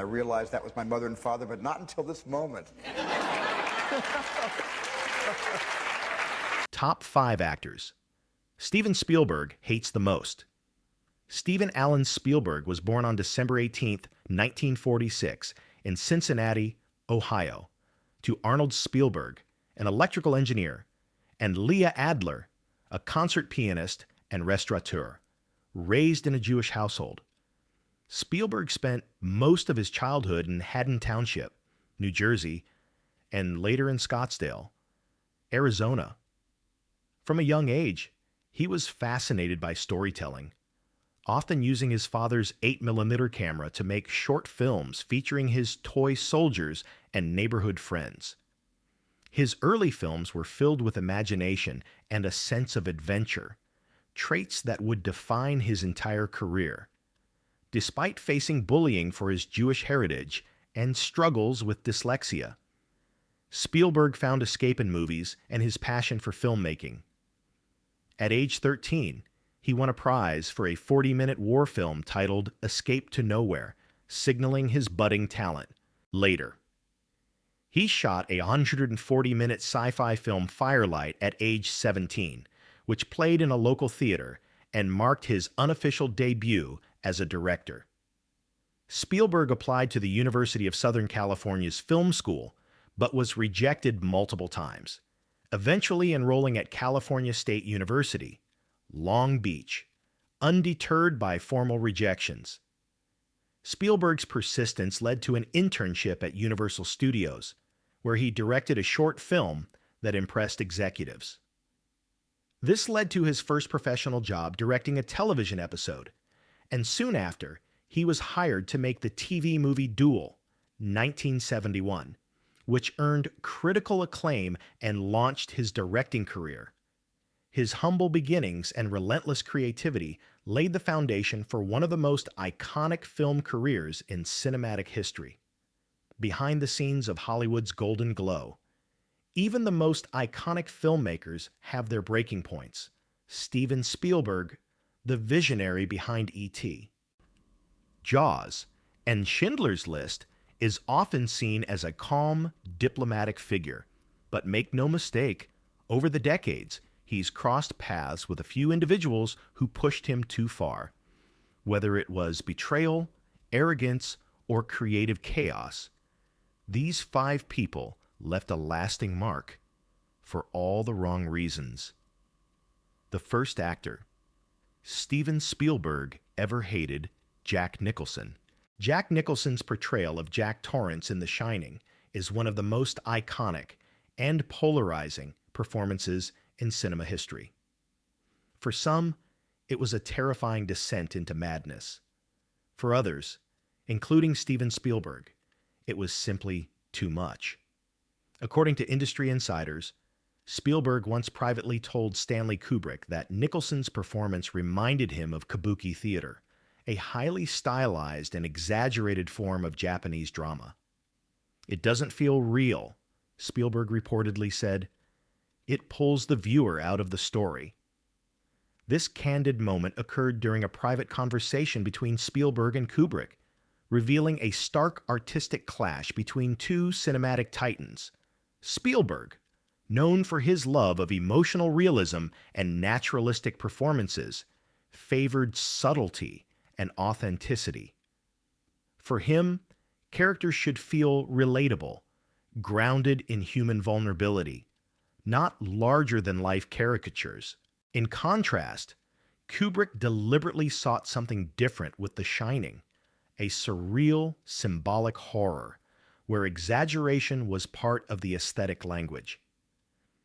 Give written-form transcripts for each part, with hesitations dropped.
I realized that was my mother and father, but not until this moment. Top 5 actors. Steven Spielberg hates the most. Stephen Allen Spielberg was born on December 18, 1946, in Cincinnati, Ohio, to Arnold Spielberg, an electrical engineer, and Leah Adler, a concert pianist and restaurateur, raised in a Jewish household. Spielberg spent most of his childhood in Haddon Township, New Jersey, and later in Scottsdale, Arizona. From a young age, he was fascinated by storytelling, often using his father's 8mm camera to make short films featuring his toy soldiers and neighborhood friends. His early films were filled with imagination and a sense of adventure, traits that would define his entire career. Despite facing bullying for his Jewish heritage and struggles with dyslexia, Spielberg found escape in movies and his passion for filmmaking. At age 13, he won a prize for a 40-minute war film titled Escape to Nowhere, signaling his budding talent. Later, he shot a 140-minute sci-fi film Firelight at age 17, which played in a local theater and marked his unofficial debut as a director. Spielberg applied to the University of Southern California's film school, but was rejected multiple times, eventually enrolling at California State University, Long Beach, undeterred by formal rejections. Spielberg's persistence led to an internship at Universal Studios, where he directed a short film that impressed executives. This led to his first professional job directing a television episode, and soon after, he was hired to make the TV movie Duel, 1971, which earned critical acclaim and launched his directing career. His humble beginnings and relentless creativity laid the foundation for one of the most iconic film careers in cinematic history. Behind the scenes of Hollywood's golden glow, even the most iconic filmmakers have their breaking points. Steven Spielberg, the visionary behind E.T. Jaws and Schindler's List is often seen as a calm, diplomatic figure, but make no mistake, over the decades, he's crossed paths with a few individuals who pushed him too far. Whether it was betrayal, arrogance, or creative chaos, these 5 people left a lasting mark for all the wrong reasons. The first actor Steven Spielberg ever hated Jack Nicholson. Jack Nicholson's portrayal of Jack Torrance in The Shining is one of the most iconic and polarizing performances in cinema history. For some, it was a terrifying descent into madness. For others, including Steven Spielberg, it was simply too much. According to industry insiders, Spielberg once privately told Stanley Kubrick that Nicholson's performance reminded him of kabuki theater, a highly stylized and exaggerated form of Japanese drama. "It doesn't feel real," Spielberg reportedly said. "It pulls the viewer out of the story." This candid moment occurred during a private conversation between Spielberg and Kubrick, revealing a stark artistic clash between two cinematic titans. Spielberg, known for his love of emotional realism and naturalistic performances, favored subtlety and authenticity. For him, characters should feel relatable, grounded in human vulnerability, not larger-than-life caricatures. In contrast, Kubrick deliberately sought something different with The Shining, a surreal, symbolic horror, where exaggeration was part of the aesthetic language.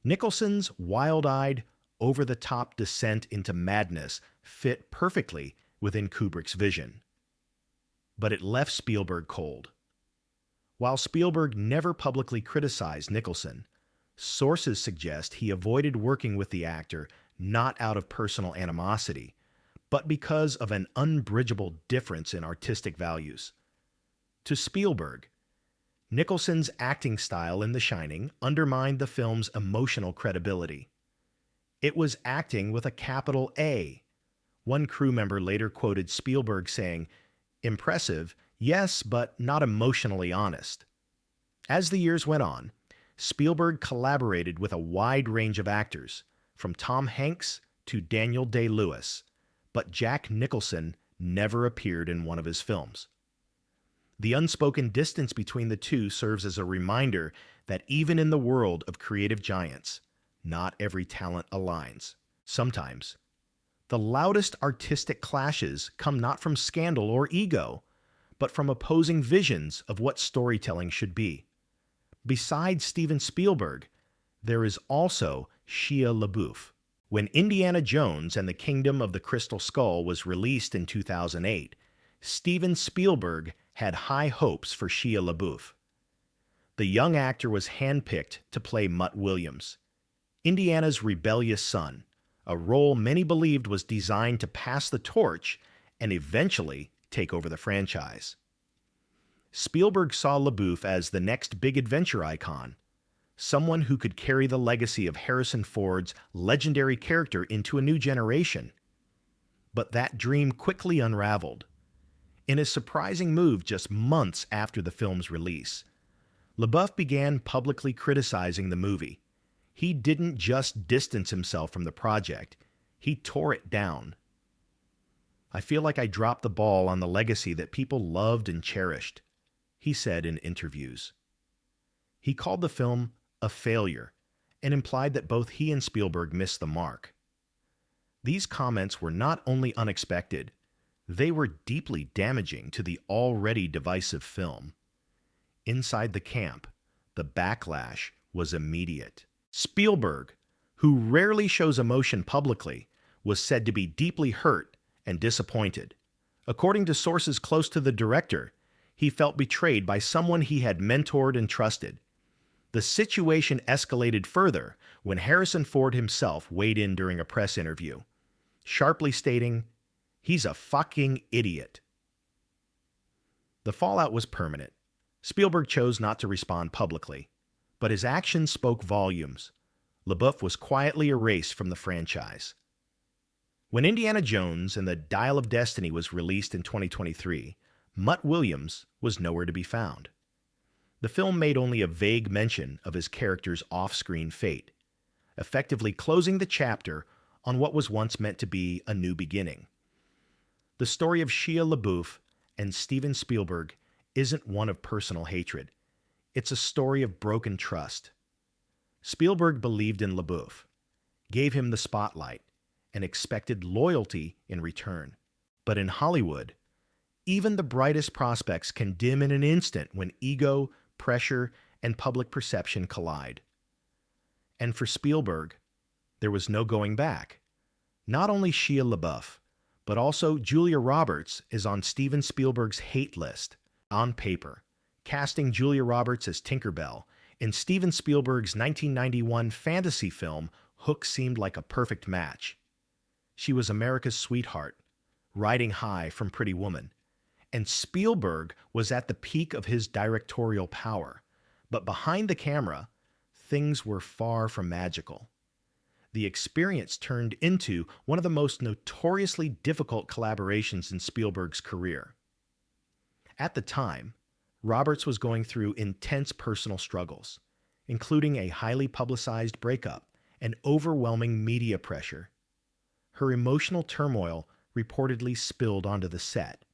Nicholson's wild-eyed, over-the-top descent into madness fit perfectly within Kubrick's vision. But it left Spielberg cold. While Spielberg never publicly criticized Nicholson, sources suggest he avoided working with the actor not out of personal animosity, but because of an unbridgeable difference in artistic values. To Spielberg, Nicholson's acting style in The Shining undermined the film's emotional credibility. It was acting with a capital A. One crew member later quoted Spielberg saying, "Impressive, Yes, but not emotionally honest. As the years went on, Spielberg collaborated with a wide range of actors, from Tom Hanks to Daniel Day-Lewis, but Jack Nicholson never appeared in one of his films. The unspoken distance between the two serves as a reminder that even in the world of creative giants, not every talent aligns. Sometimes, the loudest artistic clashes come not from scandal or ego, but from opposing visions of what storytelling should be. Besides Steven Spielberg, there is also Shia LaBeouf. When Indiana Jones and the Kingdom of the Crystal Skull was released in 2008, Steven Spielberg had high hopes for Shia LaBeouf. The young actor was handpicked to play Mutt Williams, Indiana's rebellious son, a role many believed was designed to pass the torch and eventually take over the franchise. Spielberg saw LaBeouf as the next big adventure icon, someone who could carry the legacy of Harrison Ford's legendary character into a new generation. But that dream quickly unraveled. In a surprising move just months after the film's release, LaBeouf began publicly criticizing the movie. He didn't just distance himself from the project, he tore it down. "I feel like I dropped the ball on the legacy that people loved and cherished," he said in interviews. He called the film a failure and implied that both he and Spielberg missed the mark. These comments were not only unexpected, they were deeply damaging to the already divisive film. Inside the camp, the backlash was immediate. Spielberg, who rarely shows emotion publicly, was said to be deeply hurt and disappointed. According to sources close to the director, he felt betrayed by someone he had mentored and trusted. The situation escalated further when Harrison Ford himself weighed in during a press interview, sharply stating, "He's a fucking idiot." The fallout was permanent. Spielberg chose not to respond publicly, but his actions spoke volumes. LaBeouf was quietly erased from the franchise. When Indiana Jones and the Dial of Destiny was released in 2023, Mutt Williams was nowhere to be found. The film made only a vague mention of his character's off-screen fate, effectively closing the chapter on what was once meant to be a new beginning. The story of Shia LaBeouf and Steven Spielberg isn't one of personal hatred. It's a story of broken trust. Spielberg believed in LaBeouf, gave him the spotlight, and expected loyalty in return. But in Hollywood, even the brightest prospects can dim in an instant when ego, pressure, and public perception collide. And for Spielberg, there was no going back. Not only Shia LaBeouf, but also Julia Roberts is on Steven Spielberg's hate list. On paper, casting Julia Roberts as Tinkerbell in Steven Spielberg's 1991 fantasy film Hook seemed like a perfect match. She was America's sweetheart, riding high from Pretty Woman, and Spielberg was at the peak of his directorial power. But behind the camera, things were far from magical. The experience turned into one of the most notoriously difficult collaborations in Spielberg's career. At the time, Roberts was going through intense personal struggles, including a highly publicized breakup and overwhelming media pressure. Her emotional turmoil reportedly spilled onto the set.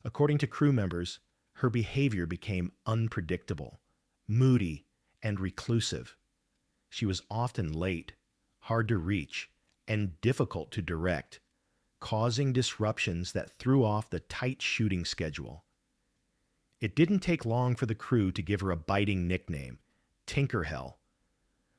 According to crew members, her behavior became unpredictable, moody, and reclusive. She was often late, hard to reach, and difficult to direct, causing disruptions that threw off the tight shooting schedule. It didn't take long for the crew to give her a biting nickname, Tinkerhell.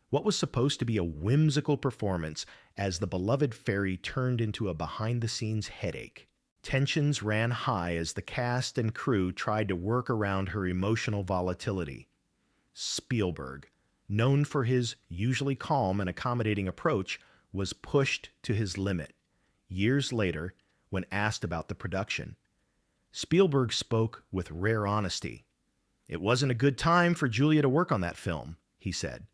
What was supposed to be a whimsical performance as the beloved fairy turned into a behind-the-scenes headache. Tensions ran high as the cast and crew tried to work around her emotional volatility. Spielberg, known for his usually calm and accommodating approach, was pushed to his limit. Years later, when asked about the production, Spielberg spoke with rare honesty. "It wasn't a good time for Julia to work on that film," he said.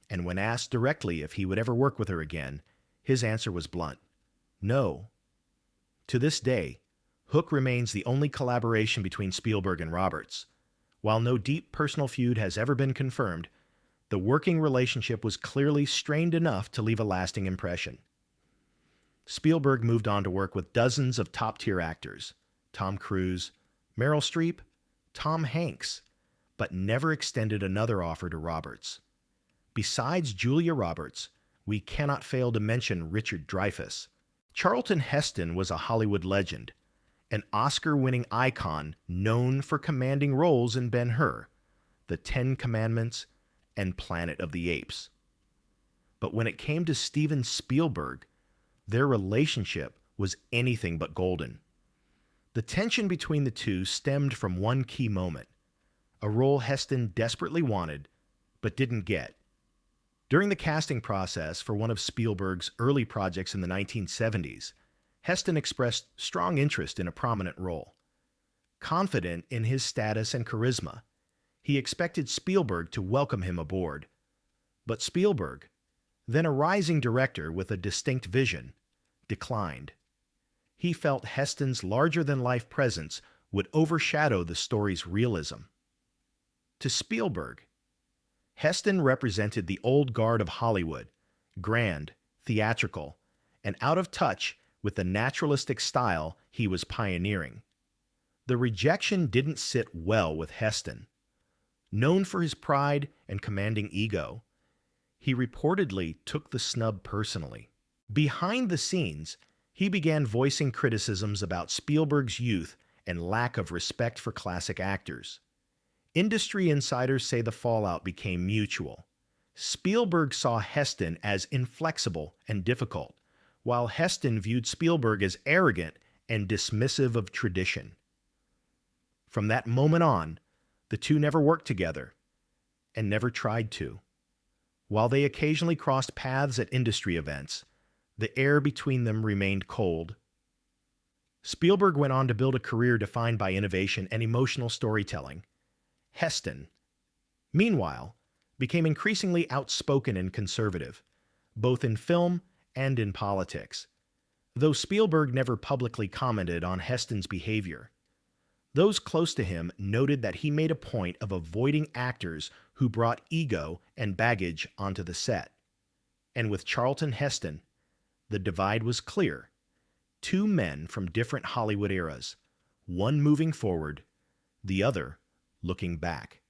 And when asked directly if he would ever work with her again, his answer was blunt: "No." To this day, Hook remains the only collaboration between Spielberg and Roberts. While no deep personal feud has ever been confirmed, the working relationship was clearly strained enough to leave a lasting impression. Spielberg moved on to work with dozens of top-tier actors, Tom Cruise, Meryl Streep, Tom Hanks, but never extended another offer to Roberts. Besides Julia Roberts, we cannot fail to mention Richard Dreyfuss. Charlton Heston was a Hollywood legend, an Oscar-winning icon known for commanding roles in Ben-Hur, The Ten Commandments, and Planet of the Apes. But when it came to Steven Spielberg, their relationship was anything but golden. The tension between the two stemmed from one key moment, a role Heston desperately wanted, but didn't get. During the casting process for one of Spielberg's early projects in the 1970s, Heston expressed strong interest in a prominent role. Confident in his status and charisma, he expected Spielberg to welcome him aboard. But Spielberg, then a rising director with a distinct vision, declined. He felt Heston's larger-than-life presence would overshadow the story's realism. To Spielberg, Heston represented the old guard of Hollywood, grand, theatrical, and out of touch with the naturalistic style he was pioneering. The rejection didn't sit well with Heston. Known for his pride and commanding ego, he reportedly took the snub personally. Behind the scenes, he began voicing criticisms about Spielberg's youth and lack of respect for classic actors. Industry insiders say the fallout became mutual. Spielberg saw Heston as inflexible and difficult, while Heston viewed Spielberg as arrogant and dismissive of tradition. From that moment on, the two never worked together, and never tried to. While they occasionally crossed paths at industry events, the air between them remained cold. Spielberg went on to build a career defined by innovation and emotional storytelling. Heston, meanwhile, became increasingly outspoken and conservative, both in film and in politics, though Spielberg never publicly commented on Heston's behavior. Those close to him noted that he made a point of avoiding actors who brought ego and baggage onto the set. And with Charlton Heston, the divide was clear. Two men from different Hollywood eras, one moving forward, the other looking back.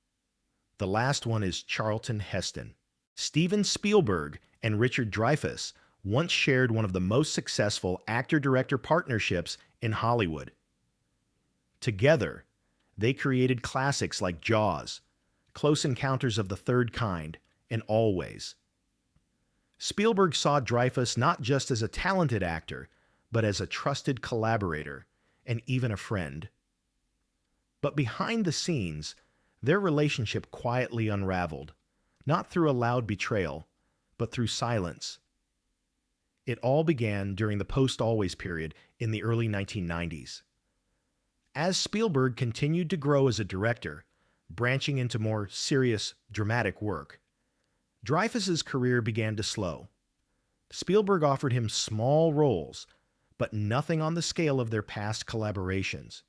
The last one is Charlton Heston. Steven Spielberg and Richard Dreyfuss once shared one of the most successful actor-director partnerships in Hollywood. Together, they created classics like Jaws, Close Encounters of the Third Kind, and Always. Spielberg saw Dreyfuss not just as a talented actor, but as a trusted collaborator and even a friend. But behind the scenes, their relationship quietly unraveled, not through a loud betrayal, but through silence. It all began during the post-Always period in the early 1990s. As Spielberg continued to grow as a director, branching into more serious, dramatic work, Dreyfuss's career began to slow. Spielberg offered him small roles, but nothing on the scale of their past collaborations.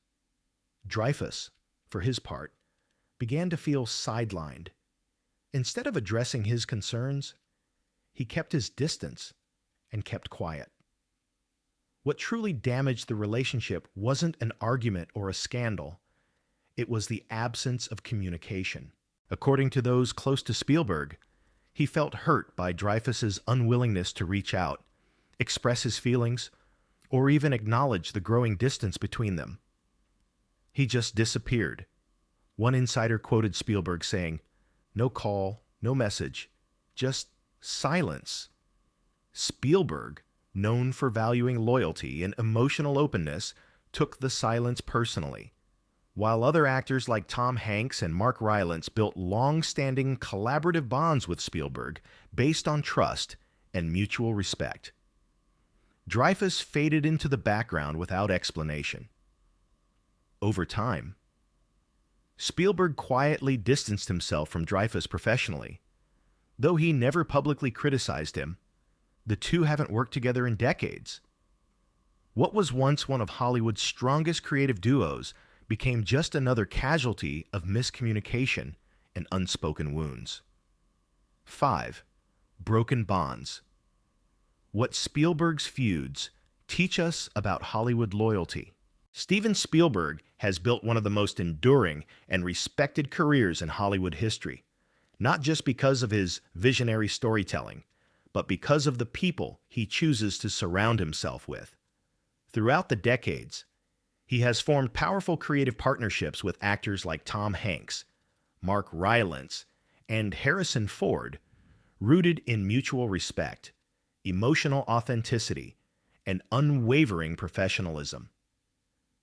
Dreyfuss, for his part, began to feel sidelined. Instead of addressing his concerns, he kept his distance and kept quiet. What truly damaged the relationship wasn't an argument or a scandal. It was the absence of communication. According to those close to Spielberg, he felt hurt by Dreyfuss's unwillingness to reach out, express his feelings, or even acknowledge the growing distance between them. He just disappeared. One insider quoted Spielberg saying, "No call, no message, just silence." Spielberg, known for valuing loyalty and emotional openness, took the silence personally, while other actors like Tom Hanks and Mark Rylance built long-standing collaborative bonds with Spielberg based on trust and mutual respect. Dreyfuss faded into the background without explanation. Over time, Spielberg quietly distanced himself from Dreyfuss professionally. Though he never publicly criticized him, the two haven't worked together in decades. What was once one of Hollywood's strongest creative duos became just another casualty of miscommunication and unspoken wounds. 5. Broken bonds. What Spielberg's feuds teach us about Hollywood loyalty. Steven Spielberg has built one of the most enduring and respected careers in Hollywood history, not just because of his visionary storytelling, but because of the people he chooses to surround himself with. Throughout the decades, he has formed powerful creative partnerships with actors like Tom Hanks, Mark Rylance, and Harrison Ford, rooted in mutual respect, emotional authenticity, and unwavering professionalism.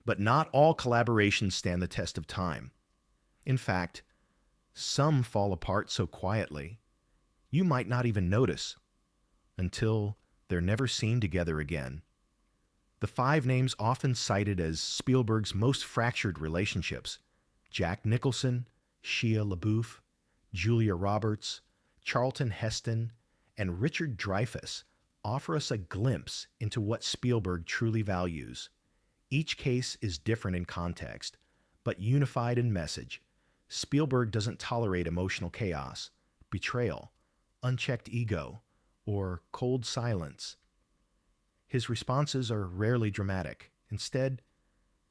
But not all collaborations stand the test of time. In fact, some fall apart so quietly, you might not even notice until they're never seen together again. The 5 names often cited as Spielberg's most fractured relationships, Jack Nicholson, Shia LaBeouf, Julia Roberts, Charlton Heston, and Richard Dreyfuss, offer us a glimpse into what Spielberg truly values. Each case is different in context, but unified in message. Spielberg doesn't tolerate emotional chaos, betrayal, unchecked ego, or cold silence. His responses are rarely dramatic. Instead,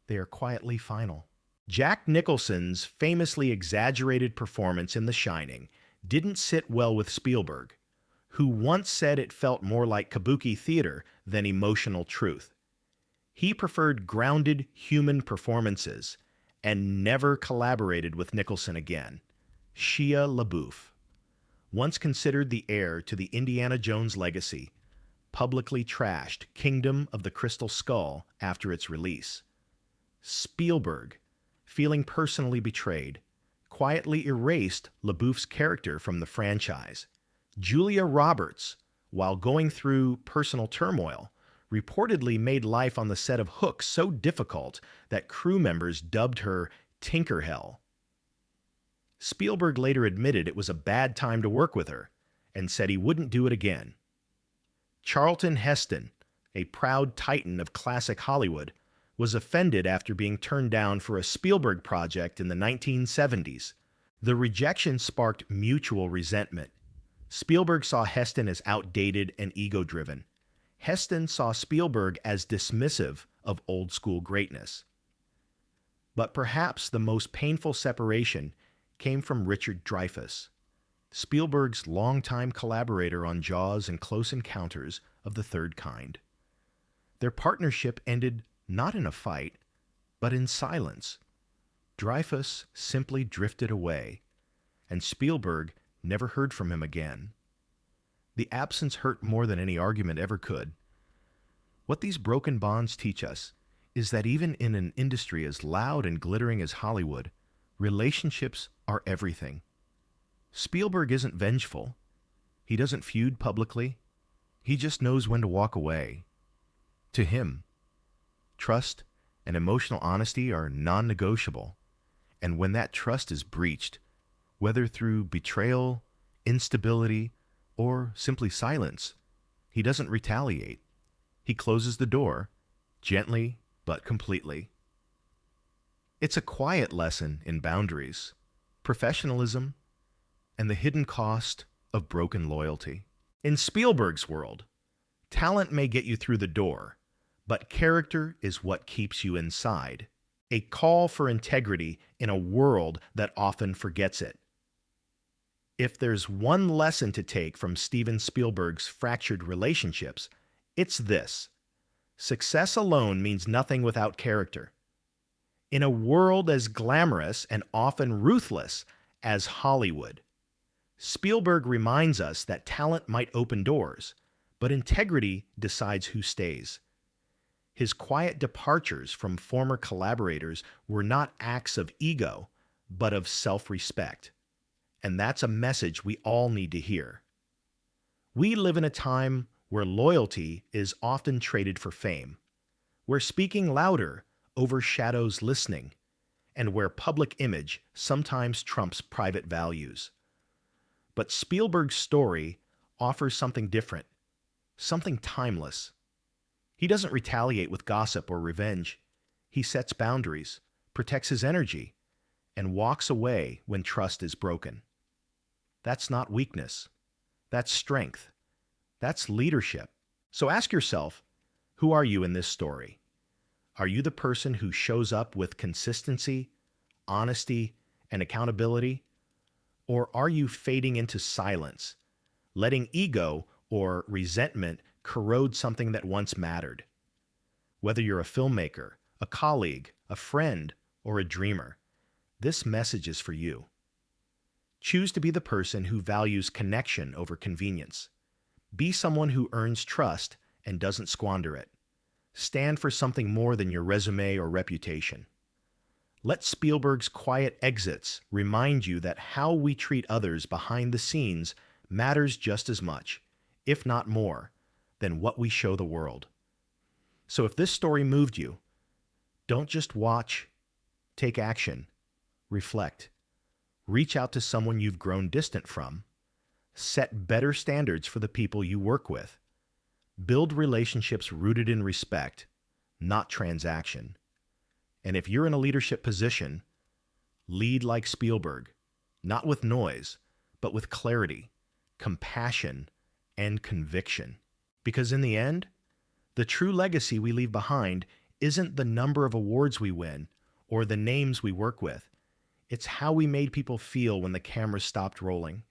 they are quietly final. Jack Nicholson's famously exaggerated performance in The Shining didn't sit well with Spielberg, who once said it felt more like kabuki theater than emotional truth. He preferred grounded human performances and never collaborated with Nicholson again. Shia LaBeouf, once considered the heir to the Indiana Jones legacy, publicly trashed Kingdom of the Crystal Skull after its release. Spielberg, feeling personally betrayed, quietly erased LaBeouf's character from the franchise. Julia Roberts, while going through personal turmoil, reportedly made life on the set of Hook so difficult that crew members dubbed her Tinker Hell. Spielberg later admitted it was a bad time to work with her and said he wouldn't do it again. Charlton Heston, a proud titan of classic Hollywood, was offended after being turned down for a Spielberg project in the 1970s. The rejection sparked mutual resentment. Spielberg saw Heston as outdated and ego-driven. Heston saw Spielberg as dismissive of old-school greatness. But perhaps the most painful separation came from Richard Dreyfuss, Spielberg's longtime collaborator on Jaws and Close Encounters of the Third Kind. Their partnership ended not in a fight, but in silence. Dreyfuss simply drifted away, and Spielberg never heard from him again. The absence hurt more than any argument ever could. What these broken bonds teach us is that even in an industry as loud and glittering as Hollywood, relationships are everything. Spielberg isn't vengeful. He doesn't feud publicly. He just knows when to walk away. To him, trust and emotional honesty are non-negotiable. And when that trust is breached, whether through betrayal, instability, or simply silence, he doesn't retaliate. He closes the door, gently but completely. It's a quiet lesson in boundaries, professionalism, and the hidden cost of broken loyalty. In Spielberg's world, talent may get you through the door, but character is what keeps you inside. A call for integrity in a world that often forgets it. If there's one lesson to take from Steven Spielberg's fractured relationships, it's this: success alone means nothing without character. In a world as glamorous and often ruthless as Hollywood, Spielberg reminds us that talent might open doors, but integrity decides who stays. His quiet departures from former collaborators were not acts of ego, but of self-respect. And that's a message we all need to hear. We live in a time where loyalty is often traded for fame, where speaking louder overshadows listening, and where public image sometimes trumps private values. But Spielberg's story offers something different, something timeless. He doesn't retaliate with gossip or revenge. He sets boundaries, protects his energy, and walks away when trust is broken. That's not weakness. That's strength. That's leadership. So ask yourself, who are you in this story? Are you the person who shows up with consistency, honesty, and accountability? Or are you fading into silence, letting ego or resentment corrode something that once mattered? Whether you're a filmmaker, a colleague, a friend, or a dreamer, this message is for you. Choose to be the person who values connection over convenience. Be someone who earns trust and doesn't squander it. Stand for something more than your resume or reputation. Let Spielberg's quiet exits remind you that how we treat others behind the scenes matters just as much, if not more, than what we show the world. So if this story moved you, don't just watch, take action, reflect, reach out to someone you've grown distant from, set better standards for the people you work with, build relationships rooted in respect, not transaction. And if you're in a leadership position, lead like Spielberg, not with noise, but with clarity, compassion, and conviction. Because in the end, the true legacy we leave behind isn't the number of awards we win or the names we work with. It's how we made people feel when the camera stopped rolling.